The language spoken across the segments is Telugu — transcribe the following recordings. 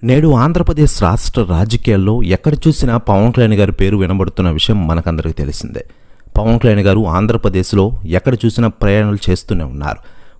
నేడు ఆంధ్రప్రదేశ్ రాష్ట్ర రాజకీయాల్లో ఎక్కడ చూసినా పవన్ కళ్యాణ్ గారి పేరు వినబడుతున్న విషయం మనకందరికీ తెలిసిందే. పవన్ కళ్యాణ్ గారు ఆంధ్రప్రదేశ్లో ఎక్కడ చూసినా ప్రయాణాలు చేస్తూనే ఉన్నారు.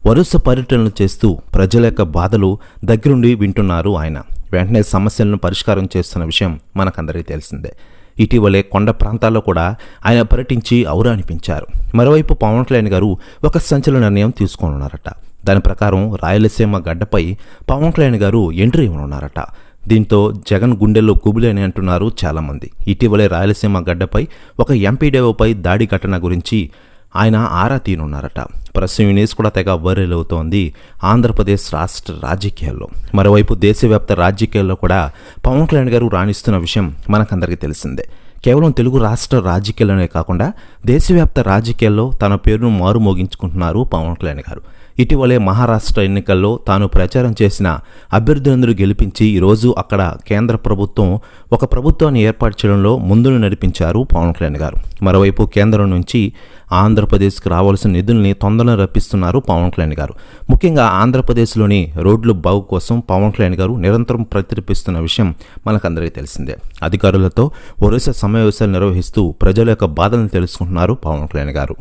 వరుస పర్యటనలు చేస్తూ ప్రజల యొక్క బాధలు దగ్గరుండి వింటున్నారు ఆయన. వెంటనే సమస్యలను పరిష్కారం చేస్తున్న విషయం మనకందరికీ తెలిసిందే. ఇటీవలే కొండ ప్రాంతాల్లో కూడా ఆయన పర్యటించి ఔరా అనిపించారు. మరోవైపు పవన్ కళ్యాణ్ గారు ఒక సంచలన నిర్ణయం తీసుకోనున్నారట. దాని ప్రకారం రాయలసీమ గడ్డపై పవన్ కళ్యాణ్ గారు ఎంట్రీ ఇవ్వనున్నారట. దీంతో జగన్ గుండెల్లో గుబులని అంటున్నారు చాలామంది. ఇటీవలే రాయలసీమ గడ్డపై ఒక ఎంపీడీఓపై దాడి ఘటన గురించి ఆయన ఆరా తీనున్నారట. ప్రస్తుతం న్యూస్ కూడా తెగ వైరల్ అవుతోంది ఆంధ్రప్రదేశ్ రాష్ట్ర రాజకీయాల్లో. మరోవైపు దేశవ్యాప్త రాజకీయాల్లో కూడా పవన్ కళ్యాణ్ గారు రాణిస్తున్న విషయం మనకందరికీ తెలిసిందే. కేవలం తెలుగు రాష్ట్ర రాజకీయాల్లోనే కాకుండా దేశవ్యాప్త రాజకీయాల్లో తన పేరును మారుమోగించుకుంటున్నారు పవన్ కళ్యాణ్ గారు. ఇటీవలే మహారాష్ట్ర ఎన్నికల్లో తాను ప్రచారం చేసిన అభ్యర్థులందరూ గెలిపించి ఈరోజు అక్కడ కేంద్ర ప్రభుత్వం ఒక ప్రభుత్వాన్ని ఏర్పాటు చేయడంలో ముందును నడిపించారు పవన్ కళ్యాణ్ గారు. మరోవైపు కేంద్రం నుంచి ఆంధ్రప్రదేశ్కి రావాల్సిన నిధుల్ని తొందరగా రప్పిస్తున్నారు పవన్ కళ్యాణ్ గారు. ముఖ్యంగా ఆంధ్రప్రదేశ్లోని రోడ్లు బాగు కోసం పవన్ కళ్యాణ్ గారు నిరంతరం ప్రతిపిస్తున్న విషయం మనకందరికీ తెలిసిందే. అధికారులతో వరుస సమావేశాలు నిర్వహిస్తూ ప్రజల యొక్క బాధలను తెలుసుకుంటున్నారు పవన్ కళ్యాణ్ గారు.